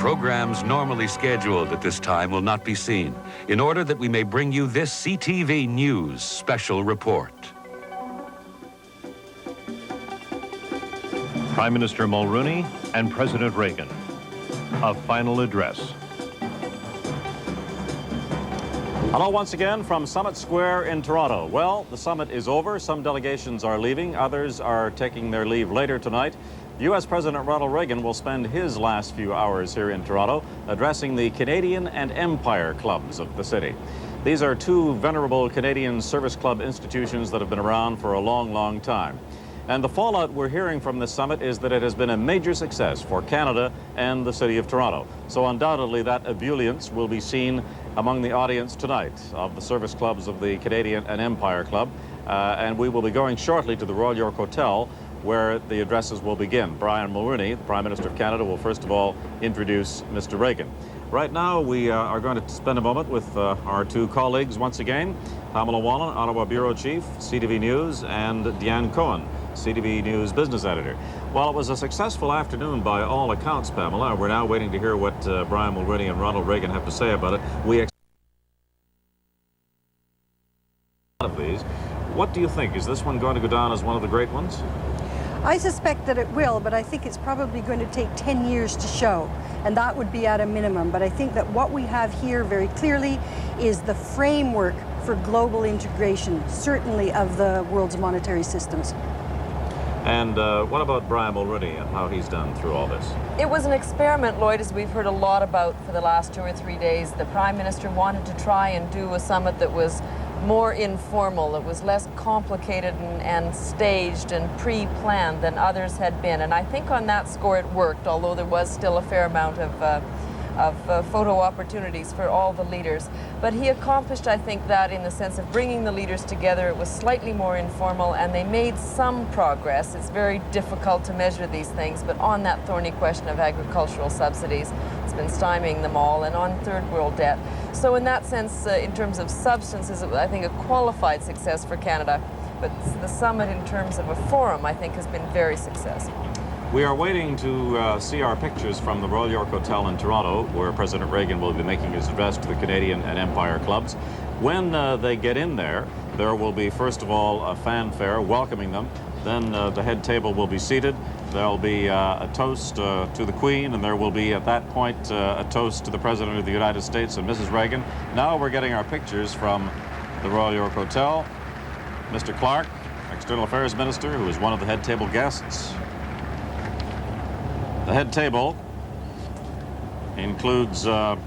Programs normally scheduled at this time will not be seen, in order that we may bring you this CTV News special report. Prime Minister Mulroney and President Reagan. A final address. Hello once again from Summit Square in Toronto. Well, the summit is over. Some delegations are leaving. Others are taking their leave later tonight. U.S. President Ronald Reagan will spend his last few hours here in Toronto addressing the Canadian and Empire clubs of the city. These are two venerable Canadian service club institutions that have been around for a long, long time. And the fallout we're hearing from this summit is that it has been a major success for Canada and the city of Toronto. So undoubtedly that ebullience will be seen among the audience tonight of the service clubs of the Canadian and Empire Club. And we will be going shortly to the Royal York Hotel where the addresses will begin. Brian Mulroney, the Prime Minister of Canada, will first of all introduce Mr. Reagan. Right now, we are going to spend a moment with our two colleagues once again, Pamela Wallen, Ottawa Bureau Chief, CTV News, and Deanne Cohen, CTV News Business Editor. Well, it was a successful afternoon by all accounts, Pamela. We're now waiting to hear what Brian Mulroney and Ronald Reagan have to say about it. We of these. What do you think? Is this one going to go down as one of the great ones? I suspect that it will, but I think it's probably going to take 10 years to show, and that would be at a minimum. But I think that what we have here very clearly is the framework for global integration, certainly of the world's monetary systems. And what about Brian Mulroney and how he's done through all this? It was an experiment, Lloyd, as we've heard a lot about for the last 2 or 3 days. The Prime Minister wanted to try and do a summit that was more informal, it was less complicated and staged and pre-planned than others had been. And I think on that score it worked, although there was still a fair amount of photo opportunities for all the leaders. But he accomplished, I think, that in the sense of bringing the leaders together. It was slightly more informal and they made some progress. It's very difficult to measure these things, but on that thorny question of agricultural subsidies, it's been stymieing them all, and on third world debt. So in that sense, in terms of substances, I think a qualified success for Canada. But the summit in terms of a forum, I think, has been very successful. We are waiting to see our pictures from the Royal York Hotel in Toronto, where President Reagan will be making his address to the Canadian and Empire clubs. When they get in there, there will be, first of all, a fanfare welcoming them. Then the head table will be seated. There'll be a toast to the Queen, and there will be, at that point, a toast to the President of the United States and Mrs. Reagan. Now we're getting our pictures from the Royal York Hotel. Mr. Clark, External Affairs Minister, who is one of the head table guests. The head table includes the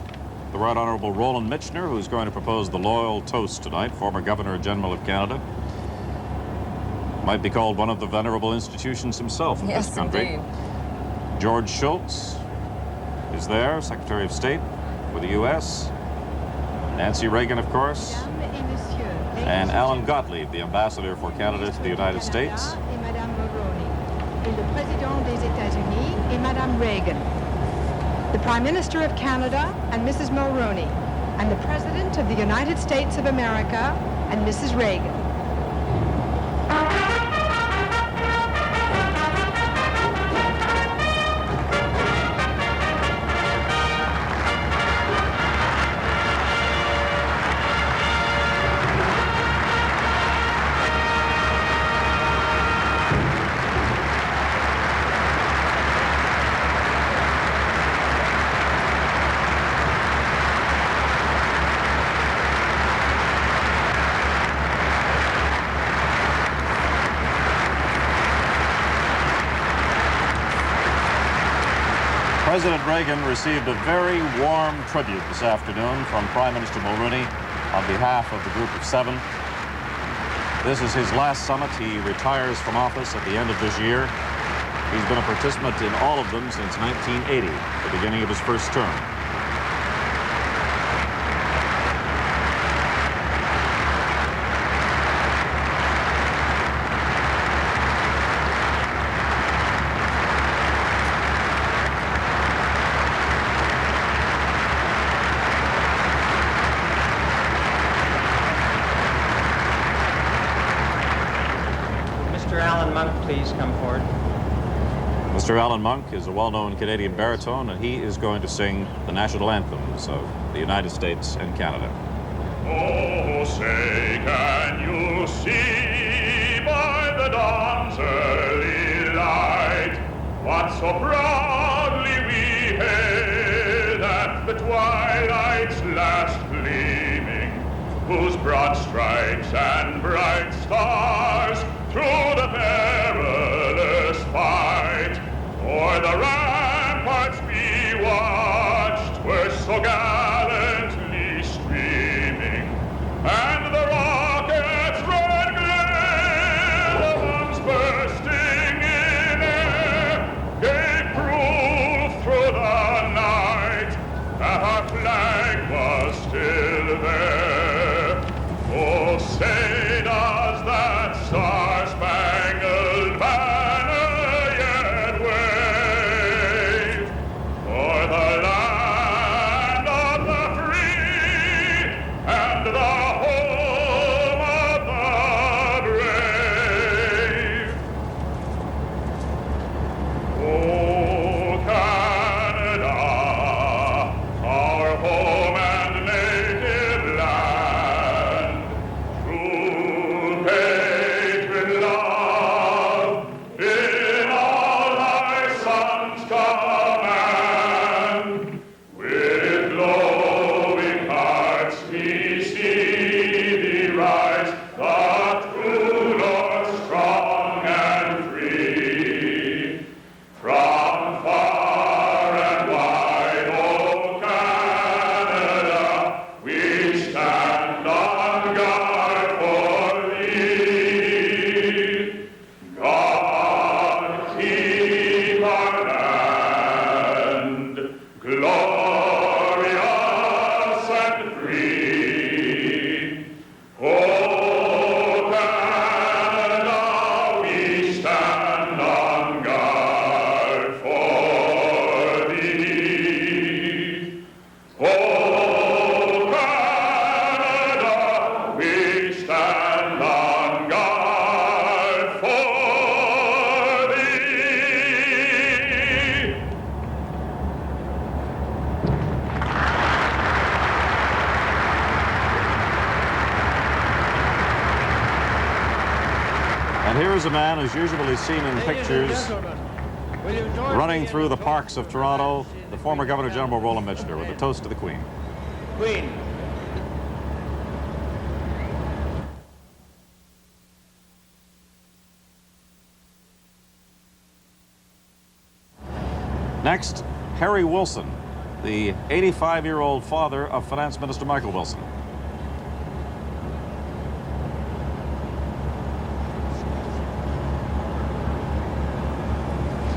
Right Honourable Roland Michener, who's going to propose the loyal toast tonight, former Governor-General of Canada. Might be called one of the venerable institutions himself in this country. Indeed. George Shultz is there, Secretary of State for the U.S. Nancy Reagan, of course. And Alan Gottlieb, the Ambassador for Canada to the United States. Le Président des États-Unis et Madame Reagan, the Prime Minister of Canada and Mrs. Mulroney, and the President of the United States of America and Mrs. Reagan. President Reagan received a very warm tribute this afternoon from Prime Minister Mulroney on behalf of the Group of Seven. This is his last summit. He retires from office at the end of this year. He's been a participant in all of them since 1980, the beginning of his first term. Mr. Alan Monk is a well-known Canadian baritone, and he is going to sing the national anthems of the United States and Canada. Oh, say, can you see by the dawn's early light what so proudly we hailed at the twilight's last gleaming, whose broad stripes and bright stars through the perilous fight o'er the ramparts we watched were so gallantly streaming, and the rocket's red glare, the bombs bursting in air, gave proof through the night that our flag was still there. Oh, say does that star-spangled banner yet wave o'er the land of the free and the home of the brave? Oh, Canada, our home and native land, true patriot love in all thy sons command. With glowing hearts we see thee rise, the true North strong and free. From far and wide, O Canada, we stand on guard for thee. God keep our land glorious and free. O Canada, we stand on guard for thee. O Canada, we stand on guard for thee. And here is a man who's usually seen in pictures running through the parks of Toronto, the former Governor General Roland Michener, with a toast to the Queen. Queen. Next, Harry Wilson, the 85-year-old father of Finance Minister Michael Wilson.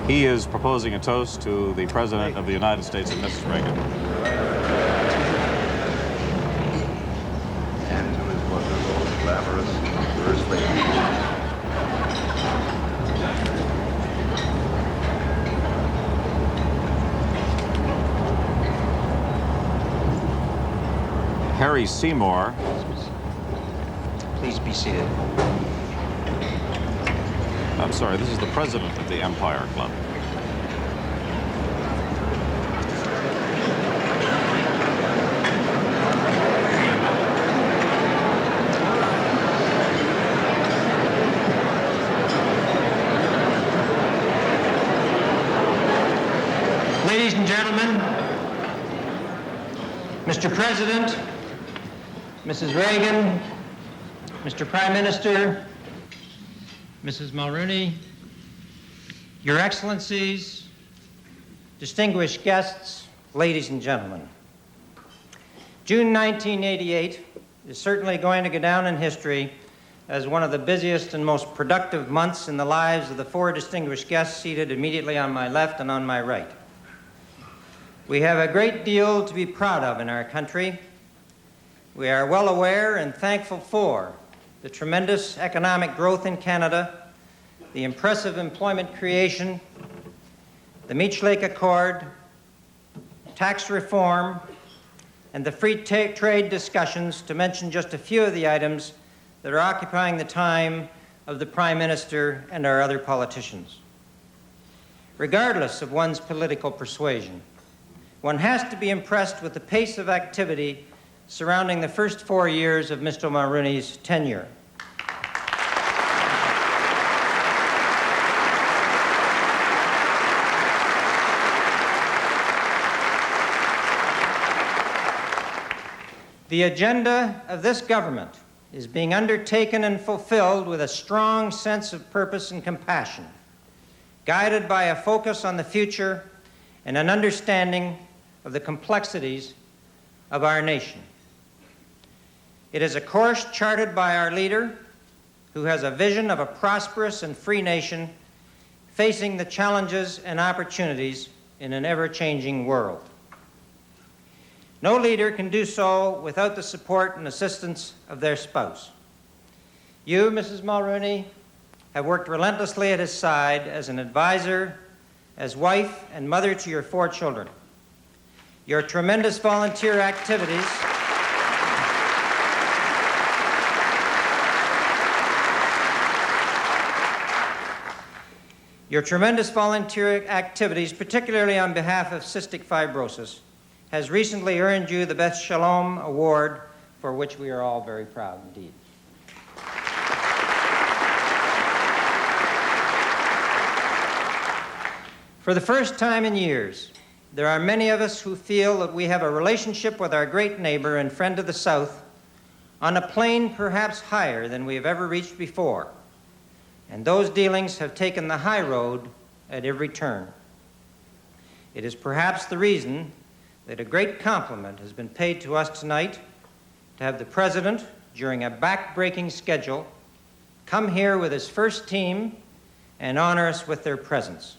He is proposing a toast to the President of the United States and Mrs. Reagan. And to his wonderful, glamorous First Lady. Harry Seymour, Please be seated. I'm sorry, this is the President of the Empire Club. Ladies and gentlemen, Mr. President, Mrs. Reagan, Mr. Prime Minister, Mrs. Mulroney, Your Excellencies, distinguished guests, ladies and gentlemen. June 1988 is certainly going to go down in history as one of the busiest and most productive months in the lives of the four distinguished guests seated immediately on my left and on my right. We have a great deal to be proud of in our country. We are well aware and thankful for the tremendous economic growth in Canada, the impressive employment creation, the Meech Lake Accord, tax reform, and the free trade discussions, to mention just a few of the items that are occupying the time of the Prime Minister and our other politicians. regardless of one's political persuasion. One has to be impressed with the pace of activity surrounding the first 4 years of Mr. Mulroney's tenure. The agenda of this government is being undertaken and fulfilled with a strong sense of purpose and compassion, guided by a focus on the future and an understanding of the complexities of our nation. It is a course charted by our leader, who has a vision of a prosperous and free nation facing the challenges and opportunities in an ever-changing world. No leader can do so without the support and assistance of their spouse. You, Mrs. Mulroney, have worked relentlessly at his side as an advisor, as wife and mother to your 4 children. Your tremendous volunteer activities particularly on behalf of cystic fibrosis, has recently earned you the Beth Shalom Award, for which we are all very proud indeed. For the first time in years, there are many of us who feel that we have a relationship with our great neighbor and friend of the South on a plane perhaps higher than we have ever reached before, and those dealings have taken the high road at every turn. It is perhaps the reason that a great compliment has been paid to us tonight to have the President, during a back-breaking schedule, come here with his first team and honor us with their presence.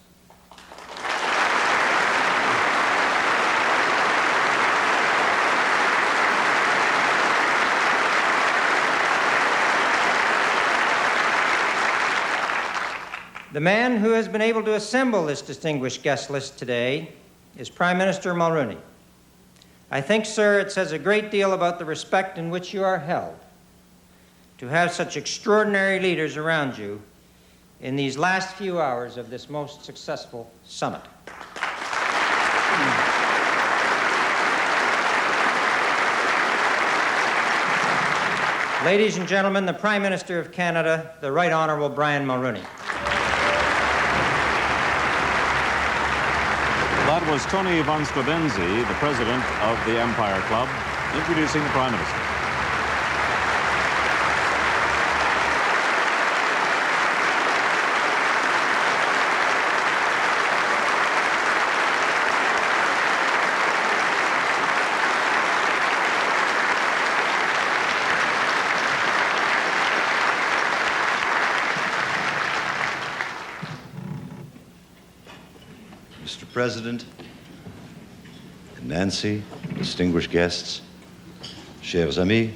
The man who has been able to assemble this distinguished guest list today is Prime Minister Mulroney. I think, sir, it says a great deal about the respect in which you are held to have such extraordinary leaders around you in these last few hours of this most successful summit. Ladies and gentlemen, the Prime Minister of Canada, the Right Honourable Brian Mulroney. That was Tony von Strabenzi, the president of the Empire Club, introducing the Prime Minister. Mr. President, Nancy, distinguished guests, chers amis,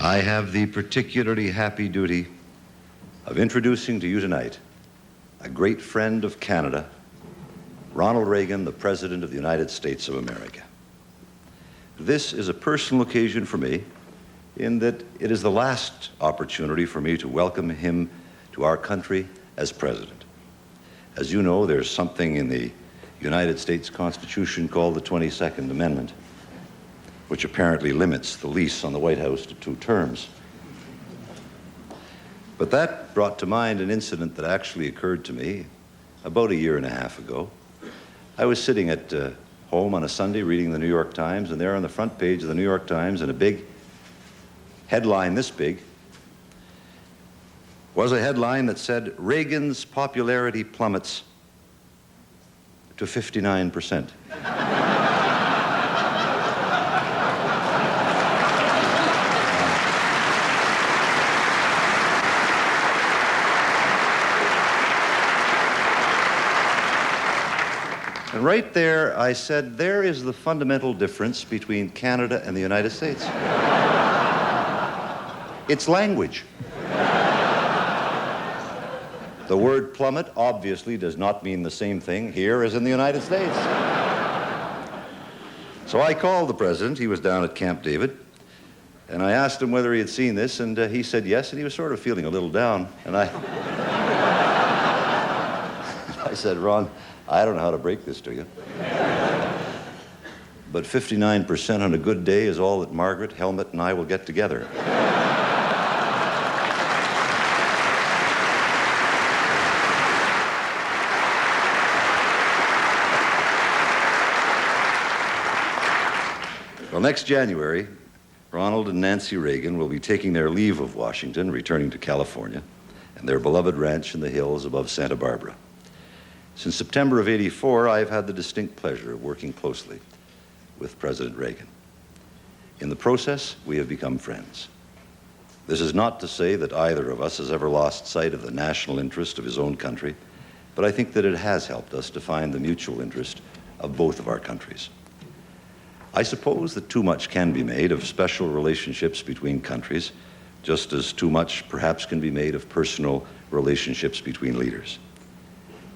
I have the particularly happy duty of introducing to you tonight a great friend of Canada, Ronald Reagan, the President of the United States of America. This is a personal occasion for me in that it is the last opportunity for me to welcome him to our country as President. As you know, there's something in the United States Constitution called the 22nd Amendment, which apparently limits the lease on the White House to 2 terms. But that brought to mind an incident that actually occurred to me about 1.5 years ago. I was sitting at home on a Sunday reading the New York Times, and there on the front page of the New York Times, in a big headline this big, was a headline that said, Reagan's popularity plummets to 59%. And right there, I said, there is the fundamental difference between Canada and the United States. It's language. The word plummet obviously does not mean the same thing here as in the United States. So I called the president. He was down at Camp David. And I asked him whether he had seen this, and he said yes, and he was sort of feeling a little down. And I said, Ron, I don't know how to break this to you. But 59% on a good day is all that Margaret, Helmut, and I will get together. Well, next January, Ronald and Nancy Reagan will be taking their leave of Washington, returning to California, and their beloved ranch in the hills above Santa Barbara. Since September of '84, I have had the distinct pleasure of working closely with President Reagan. In the process, we have become friends. This is not to say that either of us has ever lost sight of the national interest of his own country, but I think that it has helped us to find the mutual interest of both of our countries. I suppose that too much can be made of special relationships between countries, just as too much perhaps can be made of personal relationships between leaders.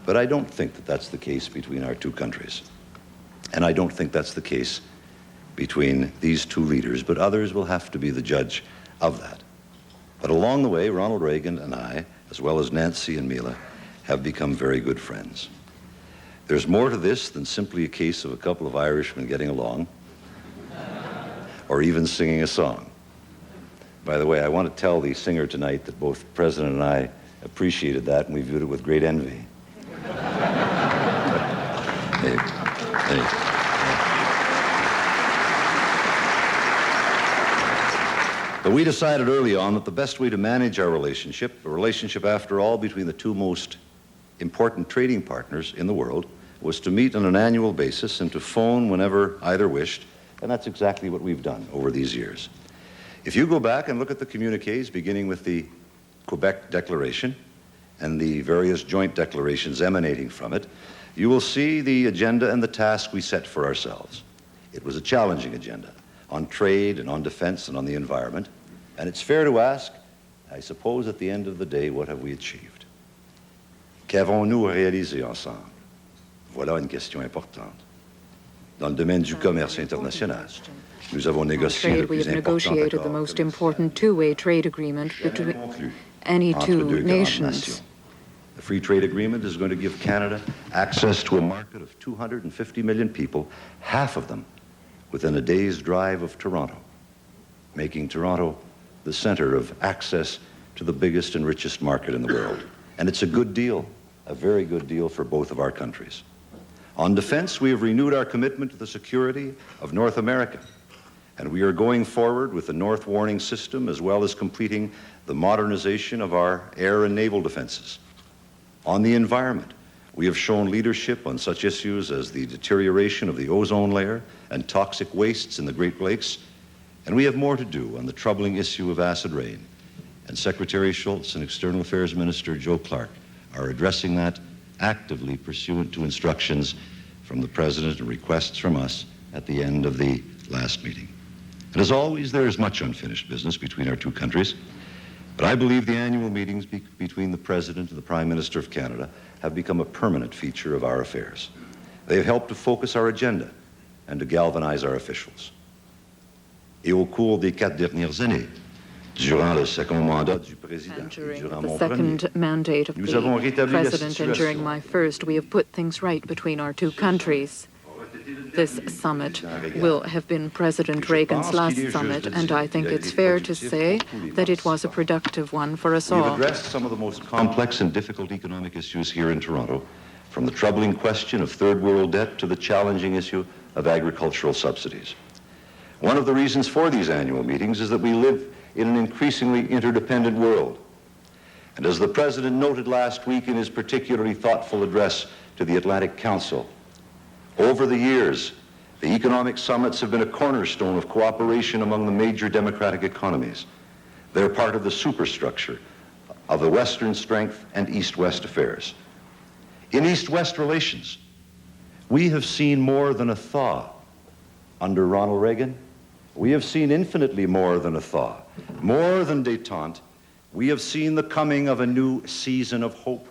But I don't think that that's the case between our two countries. And I don't think that's the case between these two leaders, but others will have to be the judge of that. But along the way, Ronald Reagan and I, as well as Nancy and Mila, have become very good friends. There's more to this than simply a case of a couple of Irishmen getting along, or even singing a song. By the way, I want to tell the singer tonight that both the President and I appreciated that, and we viewed it with great envy. Hey. But we decided early on that the best way to manage our relationship, a relationship after all between the two most important trading partners in the world, was to meet on an annual basis and to phone whenever either wished, and that's exactly what we've done over these years. If you go back and look at the communiques, beginning with the Quebec Declaration and the various joint declarations emanating from it, you will see the agenda and the task we set for ourselves. It was a challenging agenda on trade and on defense and on the environment, and it's fair to ask, I suppose at the end of the day, what have we achieved? Qu'avons-nous réalisé ensemble? Voilà une question importante. Dans le domaine du commerce international, nous avons négocié le plus important negotiated the most important two-way trade agreement between any two nations. The free trade agreement is going to give Canada access to a market of 250 million people, half of them within a day's drive of Toronto, making Toronto the center of access to the biggest and richest market in the world. And it's a good deal, a very good deal for both of our countries. On defense, we have renewed our commitment to the security of North America, and we are going forward with the North Warning System as well as completing the modernization of our air and naval defenses. On the environment, we have shown leadership on such issues as the deterioration of the ozone layer and toxic wastes in the Great Lakes, and we have more to do on the troubling issue of acid rain. And Secretary Schultz and External Affairs Minister Joe Clark are addressing that actively pursuant to instructions from the President and requests from us at the end of the last meeting. And as always, there is much unfinished business between our two countries, but I believe the annual meetings between the President and the Prime Minister of Canada have become a permanent feature of our affairs. They have helped to focus our agenda and to galvanize our officials. Et au cours des 4 dernières années, durant le second mandat du président, during the second mandate of the President and during my first, we have put things right between our two countries. This summit will have been President Reagan's last summit, and I think it's fair to say that it was a productive one for us all. We've addressed some of the most complex and difficult economic issues here in Toronto, from the troubling question of third world debt to the challenging issue of agricultural subsidies. One of the reasons for these annual meetings is that we live in an increasingly interdependent world. And as the President noted last week in his particularly thoughtful address to the Atlantic Council, over the years, the economic summits have been a cornerstone of cooperation among the major democratic economies. They're part of the superstructure of the Western strength and East-West affairs. In East-West relations, we have seen more than a thaw under Ronald Reagan. We have seen infinitely more than a thaw, more than détente. We have seen the coming of a new season of hope.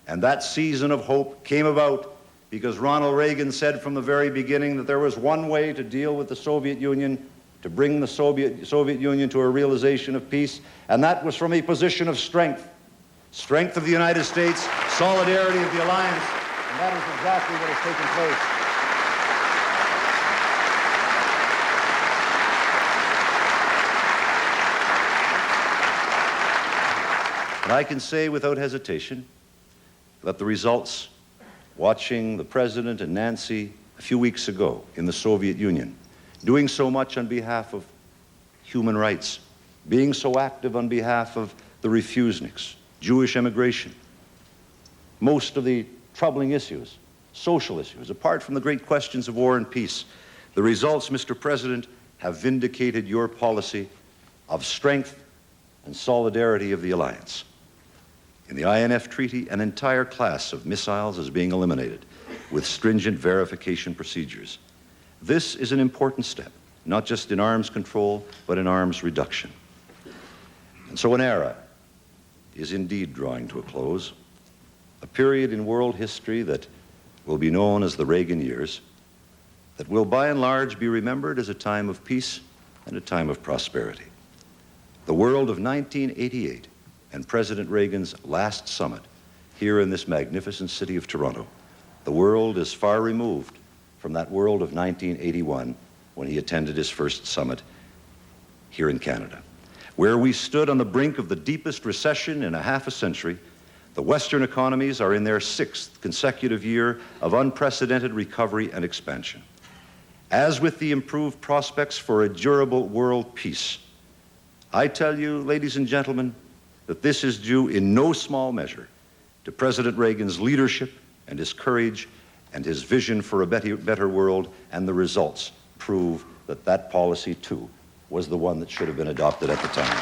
And that season of hope came about because Ronald Reagan said from the very beginning that there was one way to deal with the Soviet Union, to bring the Soviet Union to a realization of peace, and that was from a position of strength. Strength of the United States, solidarity of the alliance, And that is exactly what has taken place. And I can say without hesitation that the results, watching the President and Nancy a few weeks ago in the Soviet Union, doing so much on behalf of human rights, being so active on behalf of the refuseniks, Jewish immigration, most of the troubling issues, social issues, apart from the great questions of war and peace. The results, Mr. President, have vindicated your policy of strength and solidarity of the alliance. In the INF Treaty, an entire class of missiles is being eliminated with stringent verification procedures. This is an important step, not just in arms control, but in arms reduction. And so an era is indeed drawing to a close, a period in world history that will be known as the Reagan years, that will by and large be remembered as a time of peace and a time of prosperity. The world of 1988 and President Reagan's last summit here in this magnificent city of Toronto, the world is far removed from that world of 1981 when he attended his first summit here in Canada. Where we stood on the brink of the deepest recession in a half a century, the Western economies are in their 6th consecutive year of unprecedented recovery and expansion. As with the improved prospects for a durable world peace, I tell you, ladies and gentlemen, that this is due in no small measure to President Reagan's leadership and his courage and his vision for a better world, and the results prove that that policy, too, was the one that should have been adopted at the time.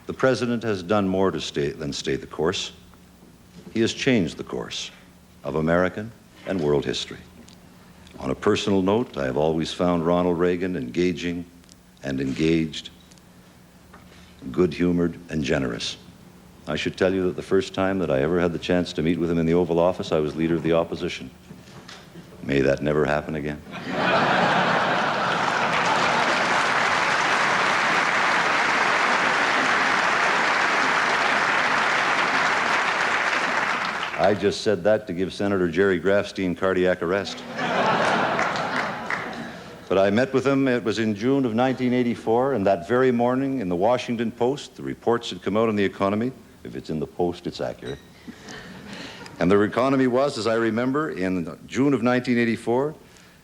The President has done more than stay the course. He has changed the course of American and world history. On a personal note, I have always found Ronald Reagan engaging and engaged, good-humored and generous. I should tell you that the first time that I ever had the chance to meet with him in the Oval Office, I was leader of the opposition. May that never happen again. I just said that to give Senator Jerry Grafstein cardiac arrest. But I met with him, it was in June of 1984, and that very morning in the Washington Post, the reports had come out on the economy. If it's in the Post, it's accurate. And the economy was, as I remember, in June of 1984,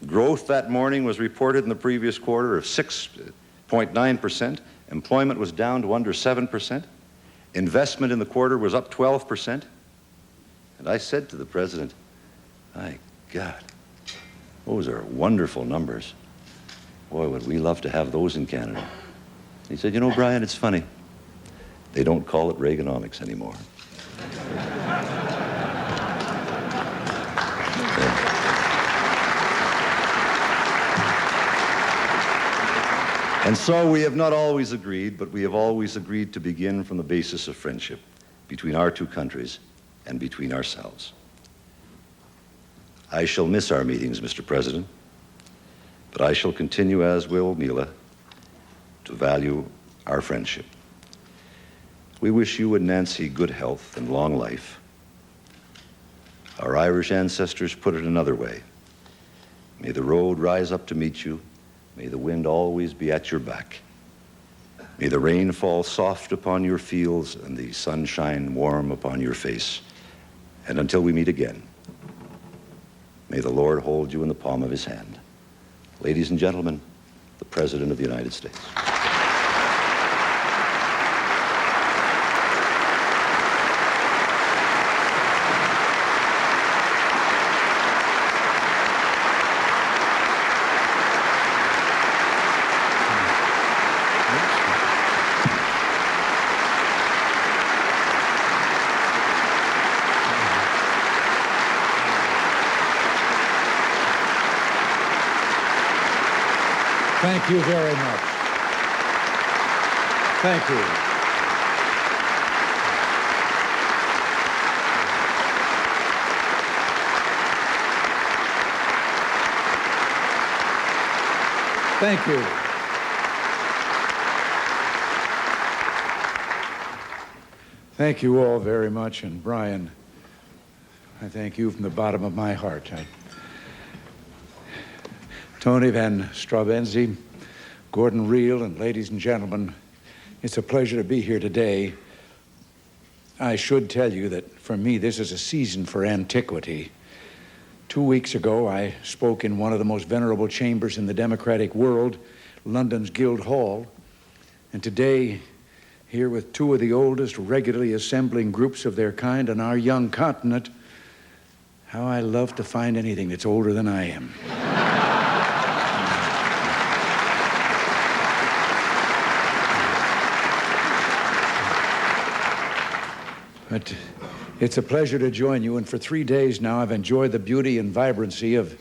growth that morning was reported in the previous quarter of 6.9%. Employment was down to under 7%. Investment in the quarter was up 12%. And I said to the President, my God, those are wonderful numbers. Boy, would we love to have those in Canada. He said, you know, Brian, it's funny. They don't call it Reaganomics anymore. And so we have not always agreed, but we have always agreed to begin from the basis of friendship between our two countries and between ourselves. I shall miss our meetings, Mr. President, but I shall continue, as will Mila, to value our friendship. We wish you and Nancy good health and long life. Our Irish ancestors put it another way. May the road rise up to meet you. May the wind always be at your back. May the rain fall soft upon your fields and the sun shine warm upon your face. And until we meet again, may the Lord hold you in the palm of his hand. Ladies and gentlemen, the President of the United States. Thank you very much. Thank you. Thank you. Thank you all very much, and Brian, I thank you from the bottom of my heart. Tony Van Strabenzie, Gordon Reel, and ladies and gentlemen, it's a pleasure to be here today. I should tell you that for me, this is a season for antiquity. 2 weeks ago, I spoke in one of the most venerable chambers in the democratic world, London's Guildhall, and today, here with two of the oldest regularly assembling groups of their kind on our young continent, how I love to find anything that's older than I am. But it's a pleasure to join you, and for 3 days now I've enjoyed the beauty and vibrancy of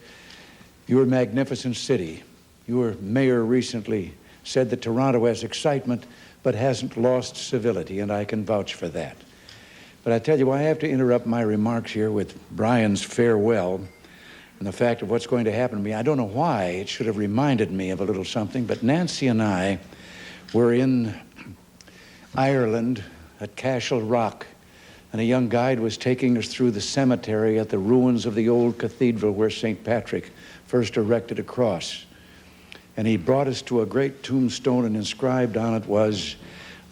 your magnificent city. Your mayor recently said that Toronto has excitement but hasn't lost civility, and I can vouch for that. But I tell you, I have to interrupt my remarks here with Brian's farewell and the fact of what's going to happen to me. I don't know why it should have reminded me of a little something, but Nancy and I were in Ireland at Cashel Rock, and a young guide was taking us through the cemetery at the ruins of the old cathedral where St. Patrick first erected a cross. And he brought us to a great tombstone, and inscribed on it was,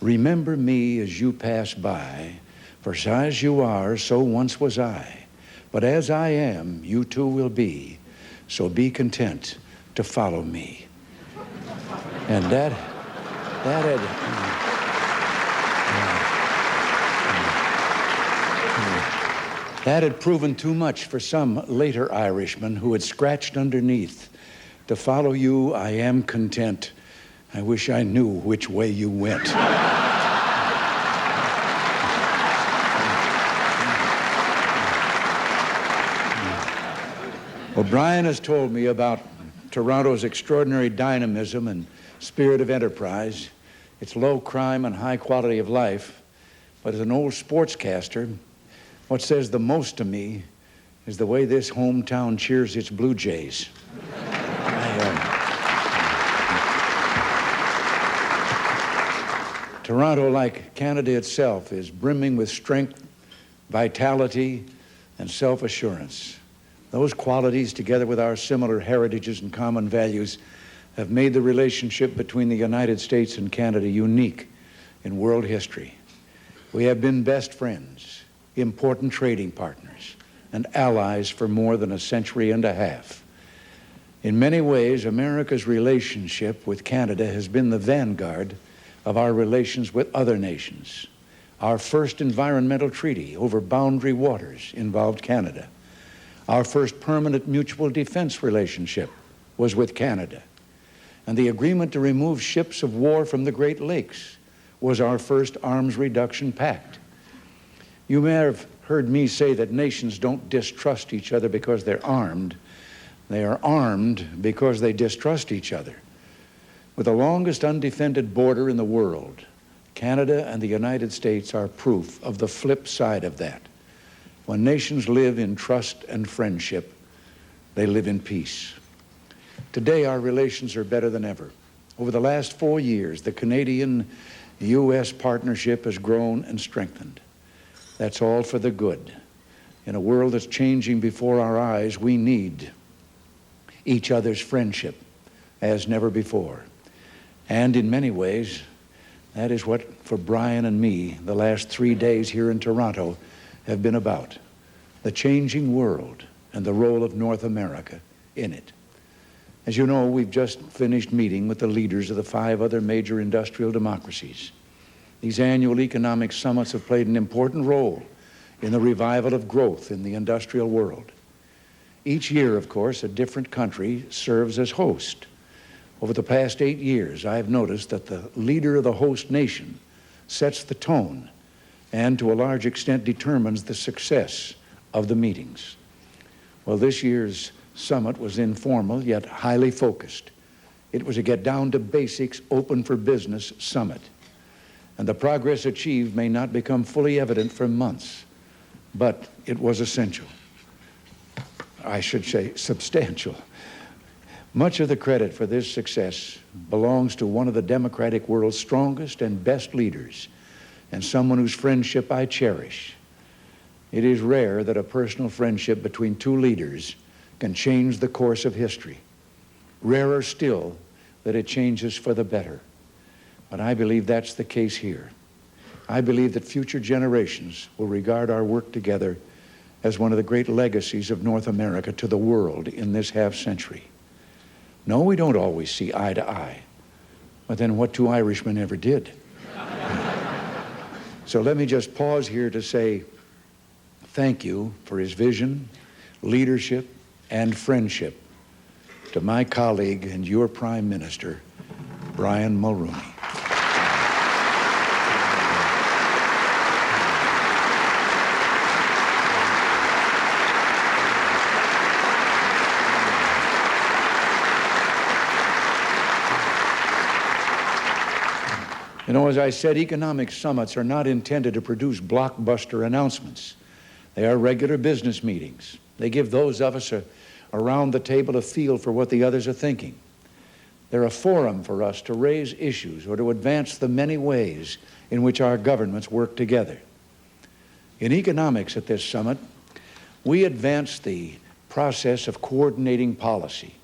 "Remember me as you pass by, for as you are, so once was I. But as I am, you too will be, so be content to follow me." And that had proven too much for some later Irishmen who had scratched underneath, "To follow you, I am content. I wish I knew which way you went." Well, Brian has told me about Toronto's extraordinary dynamism and spirit of enterprise, its low crime and high quality of life. But as an old sportscaster, what says the most to me is the way this hometown cheers its Blue Jays. Toronto, like Canada itself, is brimming with strength, vitality, and self-assurance. Those qualities, together with our similar heritages and common values, have made the relationship between the United States and Canada unique in world history. We have been best friends, important trading partners, and allies for more than a century and a half. In many ways, America's relationship with Canada has been the vanguard of our relations with other nations. Our first environmental treaty over boundary waters involved Canada. Our first permanent mutual defense relationship was with Canada. And the agreement to remove ships of war from the Great Lakes was our first arms reduction pact. You may have heard me say that nations don't distrust each other because they're armed. They are armed because they distrust each other. With the longest undefended border in the world, Canada and the United States are proof of the flip side of that. When nations live in trust and friendship, they live in peace. Today, our relations are better than ever. Over the last 4 years, the Canadian-U.S. partnership has grown and strengthened. That's all for the good. In a world that's changing before our eyes, we need each other's friendship as never before. And in many ways, that is what, for Brian and me, the last 3 days here in Toronto have been about. The changing world and the role of North America in it. As you know, we've just finished meeting with the leaders of the 5 other major industrial democracies. These annual economic summits have played an important role in the revival of growth in the industrial world. Each year, of course, a different country serves as host. Over the past 8 years, I've noticed that the leader of the host nation sets the tone and, to a large extent, determines the success of the meetings. Well, this year's summit was informal, yet highly focused. It was a get-down-to-basics, open-for-business summit. And the progress achieved may not become fully evident for months, but it was essential. I should say substantial. Much of the credit for this success belongs to one of the democratic world's strongest and best leaders, and someone whose friendship I cherish. It is rare that a personal friendship between two leaders can change the course of history. Rarer still that it changes for the better. But I believe that's the case here. I believe that future generations will regard our work together as one of the great legacies of North America to the world in this half-century. No, we don't always see eye to eye, but then what two Irishmen ever did? So let me just pause here to say thank you for his vision, leadership, and friendship to my colleague and your Prime Minister, Brian Mulroney. You know, as I said, economic summits are not intended to produce blockbuster announcements. They are regular business meetings. They give those of us around the table a feel for what the others are thinking. They're a forum for us to raise issues or to advance the many ways in which our governments work together. In economics at this summit, we advance the process of coordinating policy.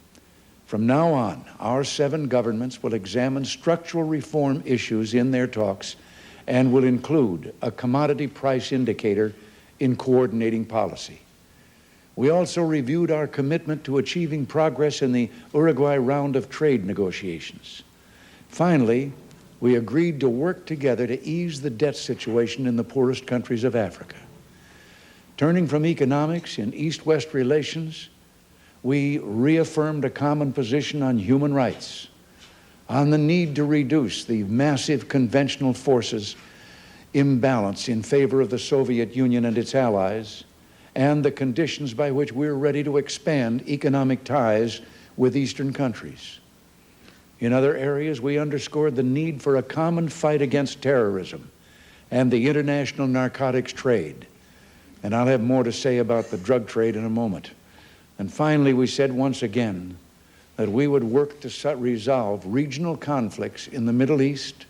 From now on, our 7 governments will examine structural reform issues in their talks and will include a commodity price indicator in coordinating policy. We also reviewed our commitment to achieving progress in the Uruguay round of trade negotiations. Finally, we agreed to work together to ease the debt situation in the poorest countries of Africa. Turning from economics in East-West relations, we reaffirmed a common position on human rights, on the need to reduce the massive conventional forces imbalance in favor of the Soviet Union and its allies, and the conditions by which we're ready to expand economic ties with Eastern countries. In other areas, we underscored the need for a common fight against terrorism and the international narcotics trade. And I'll have more to say about the drug trade in a moment. And finally, we said once again that we would work to resolve regional conflicts in the Middle East,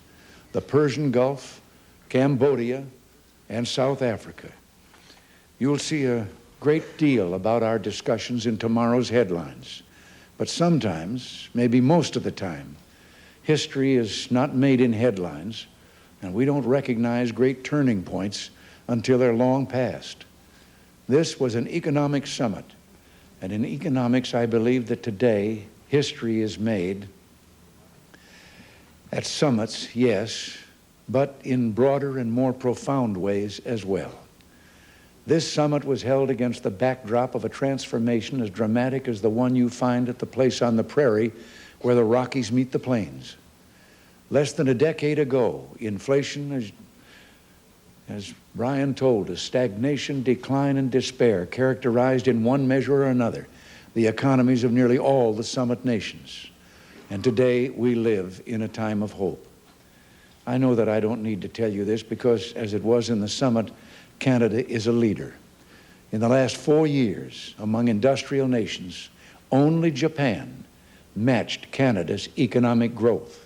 the Persian Gulf, Cambodia, and South Africa. You'll see a great deal about our discussions in tomorrow's headlines. But sometimes, maybe most of the time, history is not made in headlines, and we don't recognize great turning points until they're long past. This was an economic summit. And in economics, I believe that today history is made at summits, yes, but in broader and more profound ways as well. This summit was held against the backdrop of a transformation as dramatic as the one you find at the place on the prairie where the Rockies meet the plains. Less than a decade ago, inflation, as Brian told us, stagnation, decline, and despair characterized in one measure or another the economies of nearly all the summit nations. And today we live in a time of hope. I know that I don't need to tell you this because, as it was in the summit, Canada is a leader. In the last 4 years, among industrial nations, only Japan matched Canada's economic growth,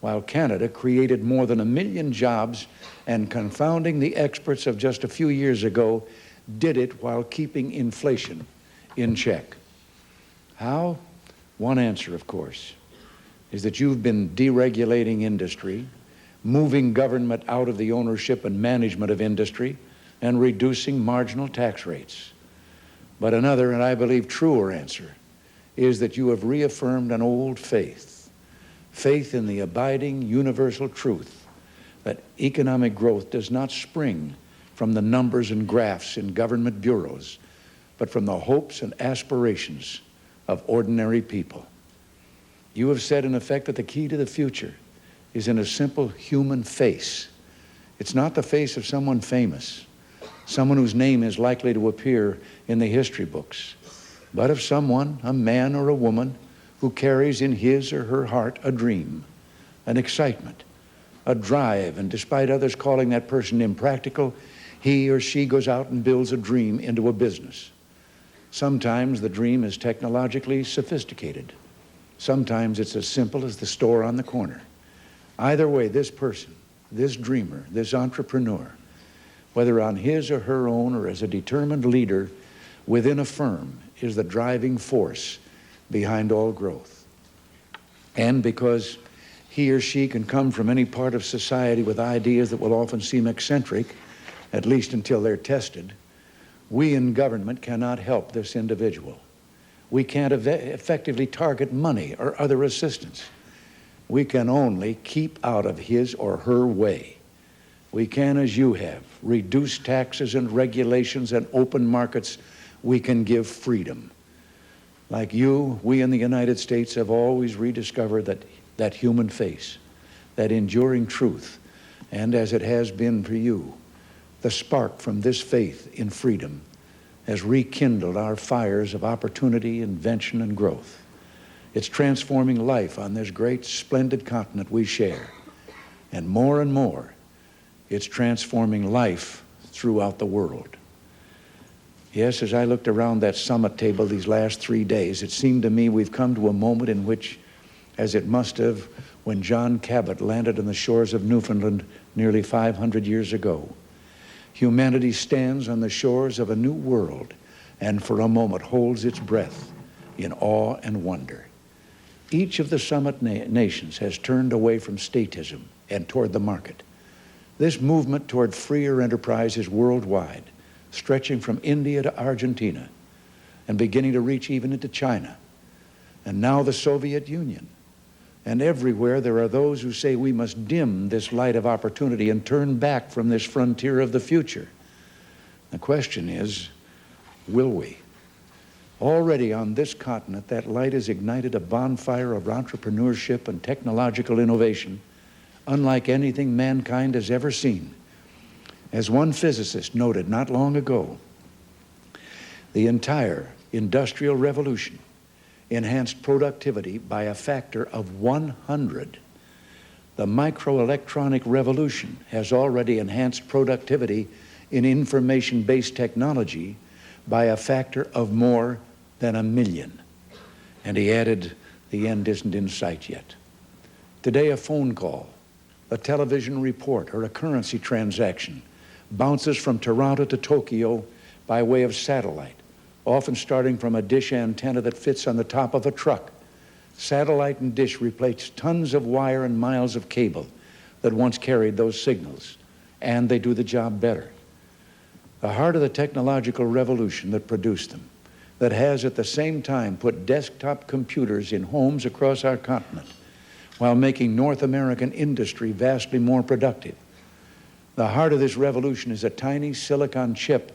while Canada created more than 1 million jobs and, confounding the experts of just a few years ago, did it while keeping inflation in check. How? One answer, of course, is that you've been deregulating industry, moving government out of the ownership and management of industry, and reducing marginal tax rates. But another, and I believe truer answer, is that you have reaffirmed an old faith in the abiding universal truth that economic growth does not spring from the numbers and graphs in government bureaus, but from the hopes and aspirations of ordinary people. You have said, in effect, that the key to the future is in a simple human face. It's not the face of someone famous, someone whose name is likely to appear in the history books, but of someone, a man or a woman, who carries in his or her heart a dream, an excitement, a drive, and despite others calling that person impractical, he or she goes out and builds a dream into a business. Sometimes the dream is technologically sophisticated. Sometimes it's as simple as the store on the corner. Either way, this person, this dreamer, this entrepreneur, whether on his or her own or as a determined leader within a firm, is the driving force behind all growth. And because he or she can come from any part of society with ideas that will often seem eccentric, at least until they're tested, we in government cannot help this individual. We can't effectively target money or other assistance. We can only keep out of his or her way. We can, as you have, reduce taxes and regulations and open markets. We can give freedom. Like you, we in the United States have always rediscovered that human face, that enduring truth, and as it has been for you, the spark from this faith in freedom has rekindled our fires of opportunity, invention, and growth. It's transforming life on this great, splendid continent we share. And more, it's transforming life throughout the world. Yes, as I looked around that summit table these last 3 days, it seemed to me we've come to a moment in which, as it must have when John Cabot landed on the shores of Newfoundland nearly 500 years ago, humanity stands on the shores of a new world and for a moment holds its breath in awe and wonder. Each of the summit nations has turned away from statism and toward the market. This movement toward freer enterprise is worldwide, stretching from India to Argentina and beginning to reach even into China, and now the Soviet Union. And everywhere there are those who say we must dim this light of opportunity and turn back from this frontier of the future. The question is, will we? Already on this continent, that light has ignited a bonfire of entrepreneurship and technological innovation unlike anything mankind has ever seen. As one physicist noted not long ago, the entire industrial revolution enhanced productivity by a factor of 100. The microelectronic revolution has already enhanced productivity in information-based technology by a factor of more than 1 million. And he added, the end isn't in sight yet. Today, a phone call, a television report, or a currency transaction bounces from Toronto to Tokyo by way of satellite, often starting from a dish antenna that fits on the top of a truck. Satellite and dish replace tons of wire and miles of cable that once carried those signals, and they do the job better. The heart of the technological revolution that produced them, that has at the same time put desktop computers in homes across our continent while making North American industry vastly more productive. The heart of this revolution is a tiny silicon chip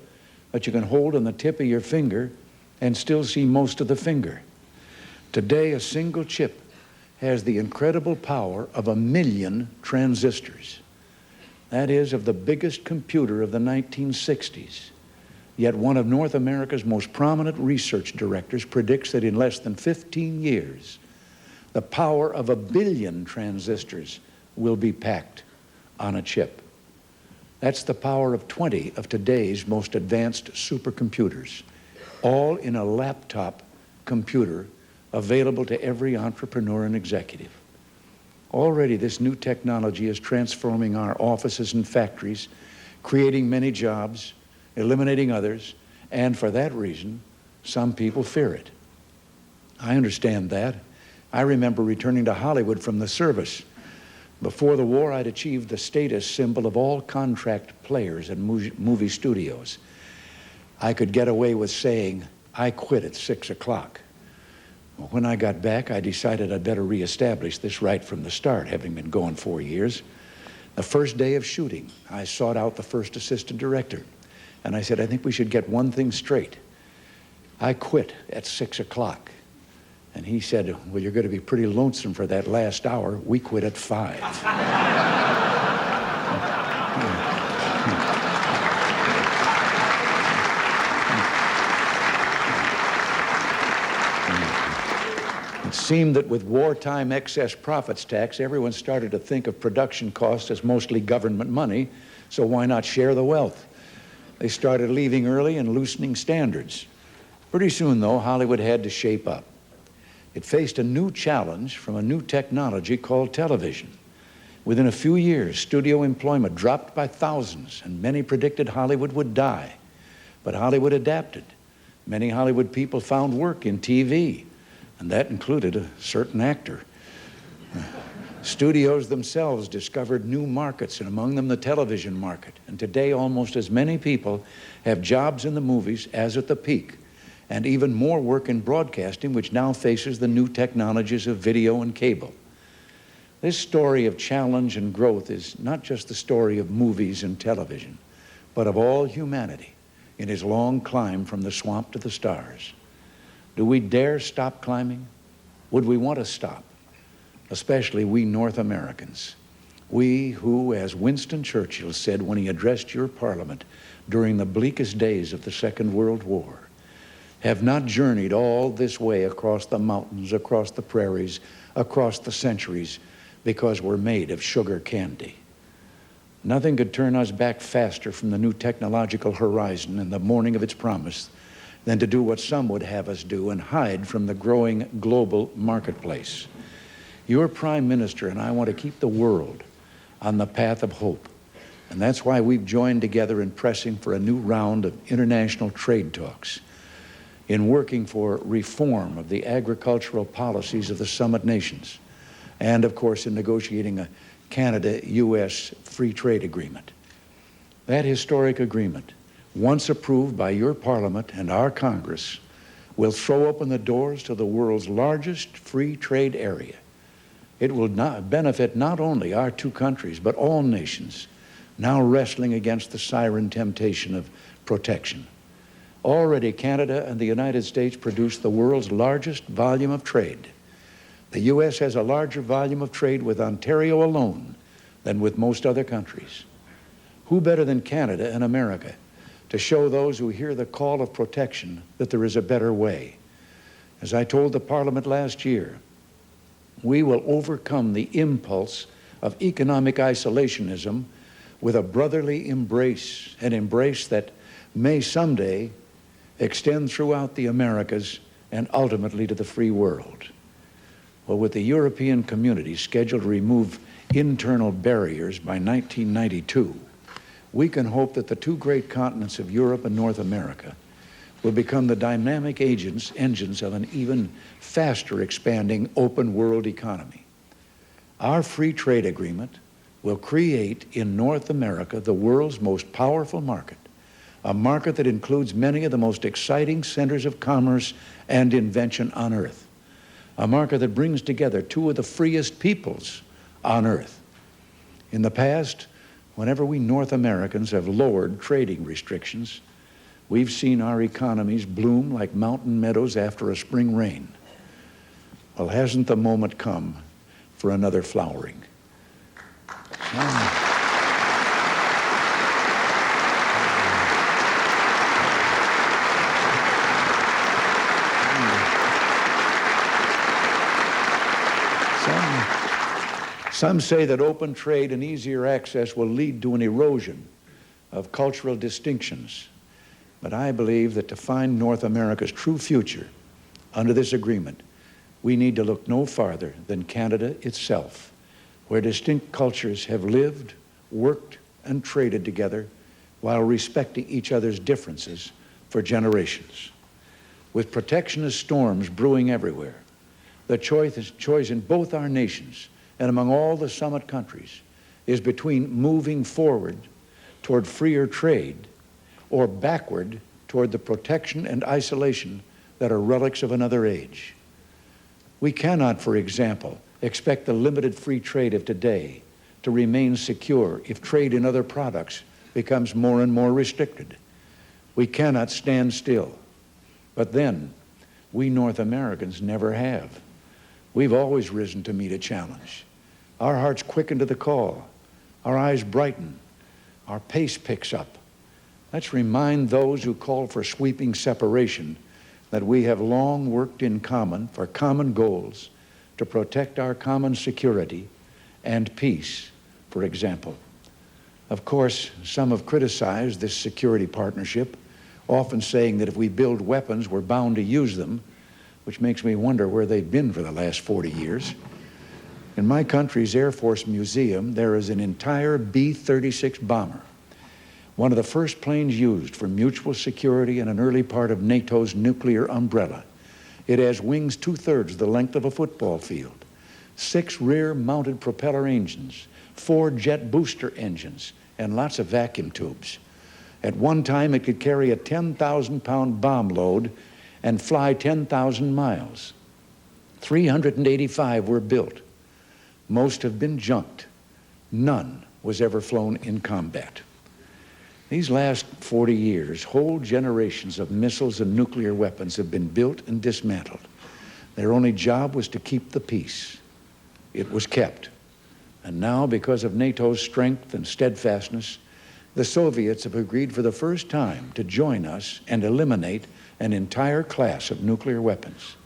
that you can hold on the tip of your finger and still see most of the finger. Today, a single chip has the incredible power of 1 million transistors. That is, of the biggest computer of the 1960s. Yet one of North America's most prominent research directors predicts that in less than 15 years, the power of 1 billion transistors will be packed on a chip. That's the power of 20 of today's most advanced supercomputers, all in a laptop computer available to every entrepreneur and executive. Already this new technology is transforming our offices and factories, creating many jobs, eliminating others, and for that reason, some people fear it. I understand that. I remember returning to Hollywood from the service. Before the war, I'd achieved the status symbol of all contract players and movie studios. I could get away with saying, I quit at 6 o'clock. Well, when I got back, I decided I'd better reestablish this right from the start, having been going 4 years. The first day of shooting, I sought out the first assistant director, and I said, I think we should get one thing straight. I quit at 6 o'clock. And he said, well, you're going to be pretty lonesome for that last hour. We quit at 5. It seemed that with wartime excess profits tax, everyone started to think of production costs as mostly government money, so why not share the wealth? They started leaving early and loosening standards. Pretty soon, though, Hollywood had to shape up. It faced a new challenge from a new technology called television. Within a few years, studio employment dropped by thousands, and many predicted Hollywood would die. But Hollywood adapted. Many Hollywood people found work in TV, and that included a certain actor. Studios themselves discovered new markets, and among them the television market. And today, almost as many people have jobs in the movies as at the peak, and even more work in broadcasting, which now faces the new technologies of video and cable. This story of challenge and growth is not just the story of movies and television, but of all humanity in his long climb from the swamp to the stars. Do we dare stop climbing? Would we want to stop? Especially we North Americans. We who, as Winston Churchill said when he addressed your parliament during the bleakest days of the Second World War, have not journeyed all this way across the mountains, across the prairies, across the centuries, because we're made of sugar candy. Nothing could turn us back faster from the new technological horizon in the morning of its promise than to do what some would have us do and hide from the growing global marketplace. Your Prime Minister and I want to keep the world on the path of hope. And that's why we've joined together in pressing for a new round of international trade talks, in working for reform of the agricultural policies of the summit nations, and of course in negotiating a Canada-U.S. free trade agreement. That historic agreement, once approved by your Parliament and our Congress, will throw open the doors to the world's largest free trade area. It will benefit not only our two countries, but all nations now wrestling against the siren temptation of protection. Already, Canada and the United States produce the world's largest volume of trade. The U.S. has a larger volume of trade with Ontario alone than with most other countries. Who better than Canada and America to show those who hear the call of protection that there is a better way? As I told the Parliament last year, we will overcome the impulse of economic isolationism with a brotherly embrace, an embrace that may someday extend throughout the Americas and ultimately to the free world. Well, with the European community scheduled to remove internal barriers by 1992, we can hope that the two great continents of Europe and North America will become the dynamic engines of an even faster expanding open world economy. Our free trade agreement will create in North America the world's most powerful market, a market that includes many of the most exciting centers of commerce and invention on earth, a market that brings together two of the freest peoples on earth. In the past, whenever we North Americans have lowered trading restrictions, we've seen our economies bloom like mountain meadows after a spring rain. Well, hasn't the moment come for another flowering? Some say that open trade and easier access will lead to an erosion of cultural distinctions. But I believe that to find North America's true future under this agreement, we need to look no farther than Canada itself, where distinct cultures have lived, worked, and traded together while respecting each other's differences for generations. With protectionist storms brewing everywhere, the choice in both our nations and among all the summit countries is between moving forward toward freer trade or backward toward the protection and isolation that are relics of another age. We cannot, for example, expect the limited free trade of today to remain secure if trade in other products becomes more and more restricted. We cannot stand still. But then, we North Americans never have. We've always risen to meet a challenge. Our hearts quicken to the call. Our eyes brighten. Our pace picks up. Let's remind those who call for sweeping separation that we have long worked in common for common goals to protect our common security and peace, for example. Of course, some have criticized this security partnership, often saying that if we build weapons, we're bound to use them, which makes me wonder where they've been for the last 40 years. In my country's Air Force Museum, there is an entire B-36 bomber, one of the first planes used for mutual security in an early part of NATO's nuclear umbrella. It has wings 2/3 the length of a football field, 6 rear-mounted propeller engines, 4 jet booster engines, and lots of vacuum tubes. At one time, it could carry a 10,000-pound bomb load and fly 10,000 miles. 385 were built. Most have been junked. None was ever flown in combat. These last 40 years, whole generations of missiles and nuclear weapons have been built and dismantled. Their only job was to keep the peace. It was kept. And now, because of NATO's strength and steadfastness, the Soviets have agreed for the first time to join us and eliminate an entire class of nuclear weapons.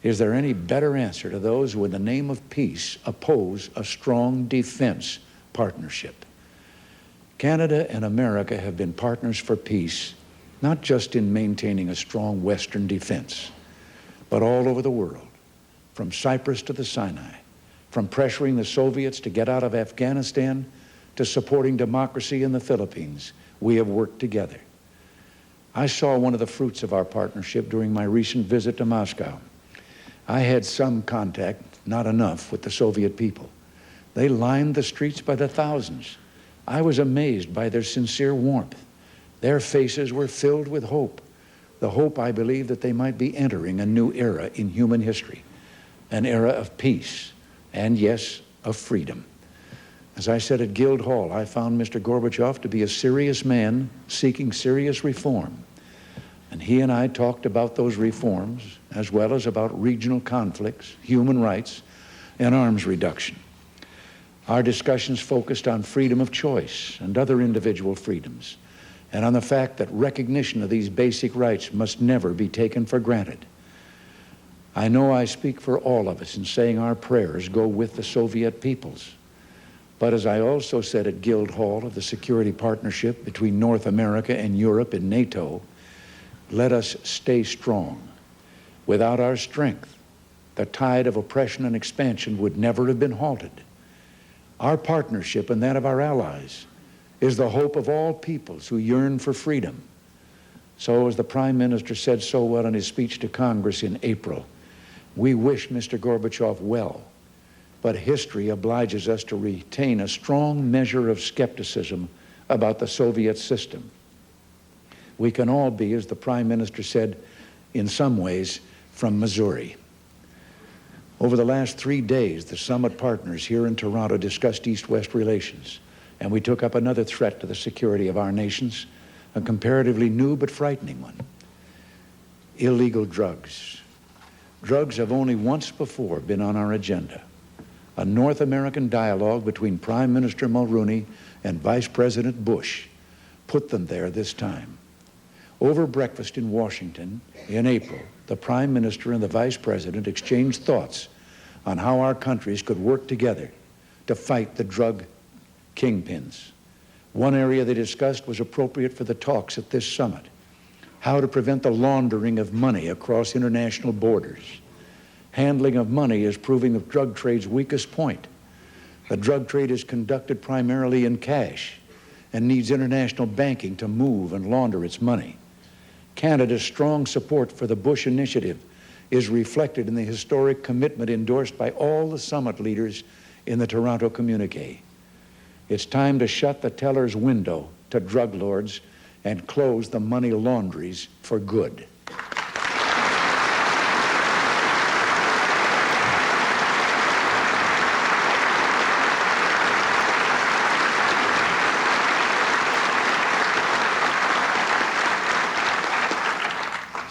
Is there any better answer to those who, in the name of peace, oppose a strong defense partnership? Canada and America have been partners for peace, not just in maintaining a strong Western defense, but all over the world, from Cyprus to the Sinai, from pressuring the Soviets to get out of Afghanistan to supporting democracy in the Philippines. We have worked together. I saw one of the fruits of our partnership during my recent visit to Moscow. I had some contact, not enough, with the Soviet people. They lined the streets by the thousands. I was amazed by their sincere warmth. Their faces were filled with hope, the hope, I believe, that they might be entering a new era in human history, an era of peace and, yes, of freedom. As I said at Guildhall, I found Mr. Gorbachev to be a serious man seeking serious reform. And he and I talked about those reforms, as well as about regional conflicts, human rights, and arms reduction. Our discussions focused on freedom of choice and other individual freedoms, and on the fact that recognition of these basic rights must never be taken for granted. I know I speak for all of us in saying our prayers go with the Soviet peoples. But as I also said at Guildhall of the security partnership between North America and Europe in NATO, let us stay strong. Without our strength, the tide of oppression and expansion would never have been halted. Our partnership and that of our allies is the hope of all peoples who yearn for freedom. So, as the Prime Minister said so well in his speech to Congress in April, we wish Mr. Gorbachev well, but history obliges us to retain a strong measure of skepticism about the Soviet system. We can all be, as the Prime Minister said, in some ways, from Missouri. Over the last 3 days, the summit partners here in Toronto discussed East-West relations, and we took up another threat to the security of our nations, a comparatively new but frightening one: illegal drugs. Drugs have only once before been on our agenda: a North American dialogue between Prime Minister Mulroney and Vice President Bush put them there this time. Over breakfast in Washington in April, the Prime Minister and the Vice President exchanged thoughts on how our countries could work together to fight the drug kingpins. One area they discussed was appropriate for the talks at this summit: how to prevent the laundering of money across international borders. Handling of money is proving the drug trade's weakest point. The drug trade is conducted primarily in cash and needs international banking to move and launder its money. Canada's strong support for the Bush initiative is reflected in the historic commitment endorsed by all the summit leaders in the Toronto communique. It's time to shut the teller's window to drug lords and close the money laundries for good.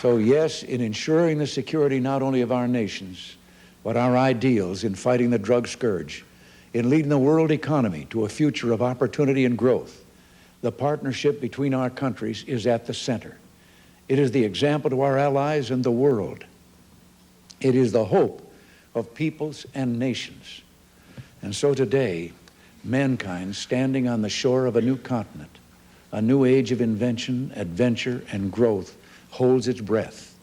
So yes, in ensuring the security not only of our nations, but our ideals in fighting the drug scourge, in leading the world economy to a future of opportunity and growth, the partnership between our countries is at the center. It is the example to our allies and the world. It is the hope of peoples and nations. And so today, mankind, standing on the shore of a new continent, a new age of invention, adventure, and growth, holds its breath,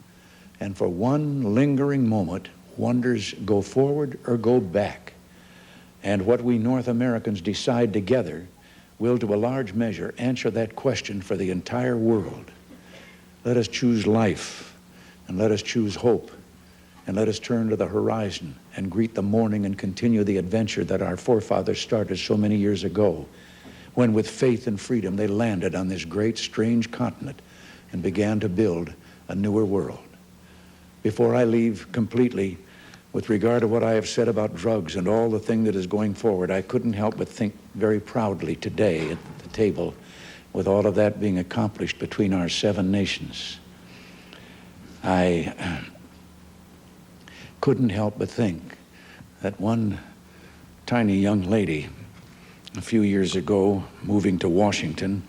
and for one lingering moment wonders go forward or go back. And what we North Americans decide together will, to a large measure, answer that question for the entire world. Let us choose life, and let us choose hope, and let us turn to the horizon and greet the morning and continue the adventure that our forefathers started so many years ago, when with faith and freedom they landed on this great, strange continent and began to build a newer world. Before I leave completely, with regard to what I have said about drugs and all the thing that is going forward, I couldn't help but think very proudly today at the table, with all of that being accomplished between our 7 nations. I couldn't help but think that one tiny young lady a few years ago, moving to Washington,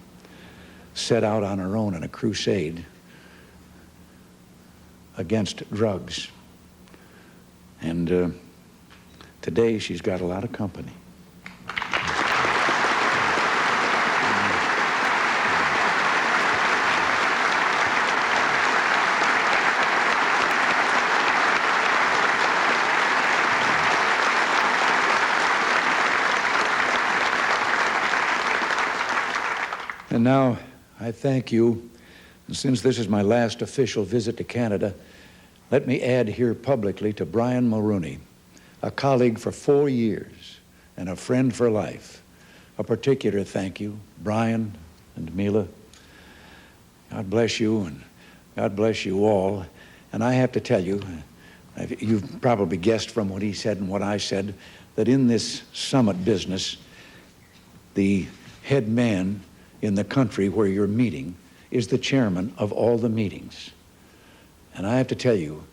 set out on her own in a crusade against drugs. And today she's got a lot of company. And now I thank you, and since this is my last official visit to Canada, let me add here publicly to Brian Mulroney, a colleague for 4 years and a friend for life, a particular thank you. Brian and Mila, God bless you, and God bless you all. And I have to tell you, you've probably guessed from what he said and what I said, that in this summit business, the head man in the country where you're meeting is the chairman of all the meetings. And I have to tell you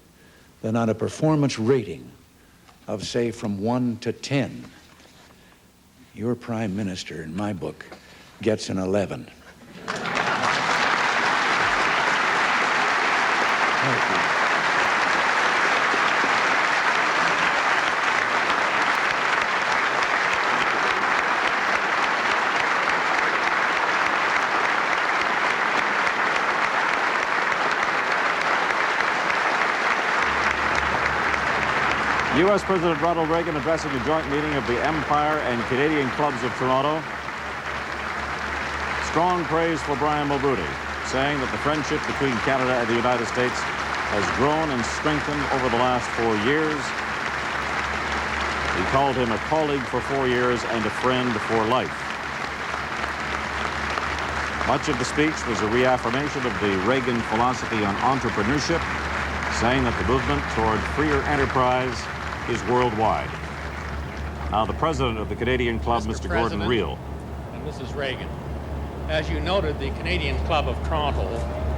that on a performance rating of, say, from 1 to 10, your prime minister, in my book, gets an 11. Thank you. U.S. President Ronald Reagan addressing a joint meeting of the Empire and Canadian Clubs of Toronto. Strong praise for Brian Mulroney, saying that the friendship between Canada and the United States has grown and strengthened over the last 4 years. He called him a colleague for 4 years and a friend for life. Much of the speech was a reaffirmation of the Reagan philosophy on entrepreneurship, saying that the movement toward freer enterprise is worldwide. Now the president of the Canadian Club, Mr. Gordon Reel. And Mrs. Reagan, as you noted, the Canadian Club of Toronto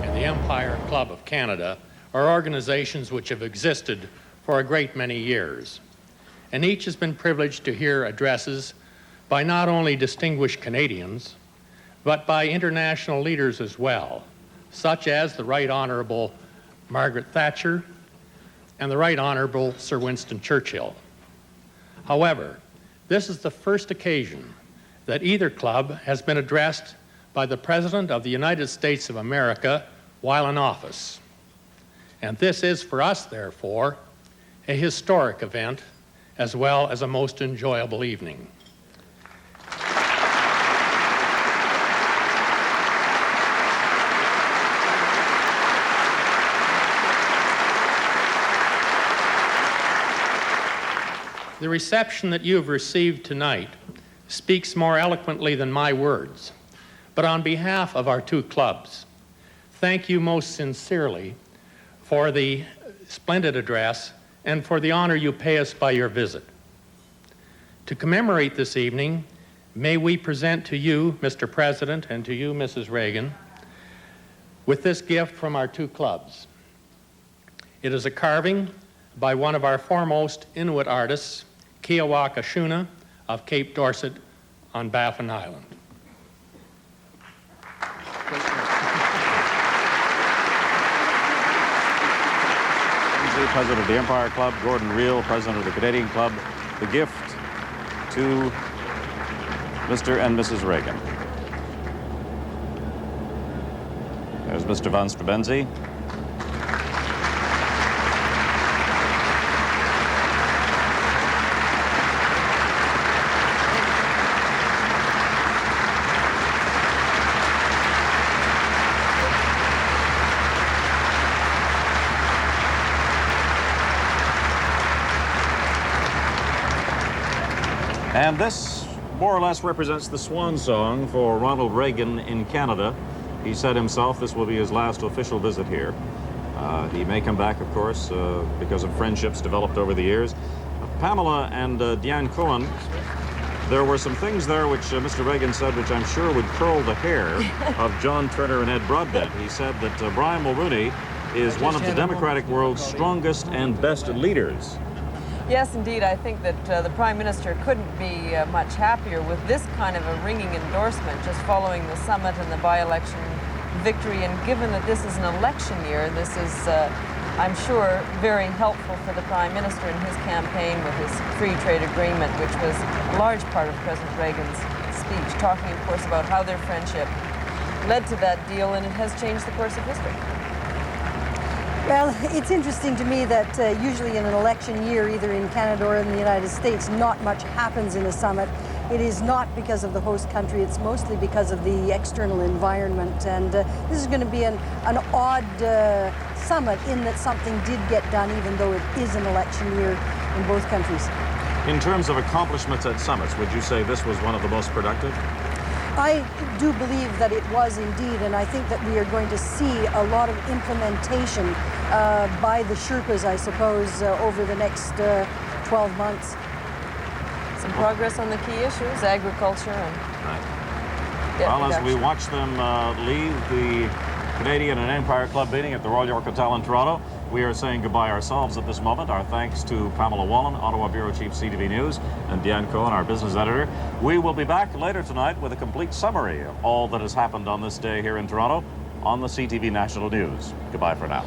and the Empire Club of Canada are organizations which have existed for a great many years. And each has been privileged to hear addresses by not only distinguished Canadians, but by international leaders as well, such as the Right Honorable Margaret Thatcher and the Right Honorable Sir Winston Churchill. However, this is the first occasion that either club has been addressed by the President of the United States of America while in office. And this is for us, therefore, a historic event as well as a most enjoyable evening. The reception that you have received tonight speaks more eloquently than my words. But on behalf of our 2 clubs, thank you most sincerely for the splendid address and for the honor you pay us by your visit. To commemorate this evening, may we present to you, Mr. President, and to you, Mrs. Reagan, with this gift from our 2 clubs. It is a carving by one of our foremost Inuit artists, Kiawaka Shuna of Cape Dorset on Baffin Island. President of the Empire Club, Gordon Reel, President of the Canadian Club, the gift to Mr. and Mrs. Reagan. There's Mr. Van Strabenzi. And this more or less represents the swan song for Ronald Reagan in Canada. He said himself this will be his last official visit here. He may come back, of course, because of friendships developed over the years. Pamela and Diane Cohen, there were some things there which Mr. Reagan said which I'm sure would curl the hair of John Turner and Ed Broadbent. He said that Brian Mulroney is one of the Democratic world's strongest and best leaders. Yes, indeed. I think that the Prime Minister couldn't be much happier with this kind of a ringing endorsement just following the summit and the by-election victory. And given that this is an election year, this is, I'm sure, very helpful for the Prime Minister in his campaign with his free trade agreement, which was a large part of President Reagan's speech, talking, of course, about how their friendship led to that deal, and it has changed the course of history. Well, it's interesting to me that usually in an election year, either in Canada or in the United States, not much happens in a summit. It is not because of the host country, it's mostly because of the external environment. And this is going to be an odd summit in that something did get done, even though it is an election year in both countries. In terms of accomplishments at summits, would you say this was one of the most productive? I do believe that it was indeed, and I think that we are going to see a lot of implementation by the Sherpas, I suppose, over the next 12 months. Some progress on the key issues, agriculture and... Right. Well, as we watch them leave the Canadian and Empire Club meeting at the Royal York Hotel in Toronto, we are saying goodbye ourselves at this moment. Our thanks to Pamela Wallen, Ottawa Bureau Chief, CTV News, and Diane Cohen, our business editor. We will be back later tonight with a complete summary of all that has happened on this day here in Toronto on the CTV National News. Goodbye for now.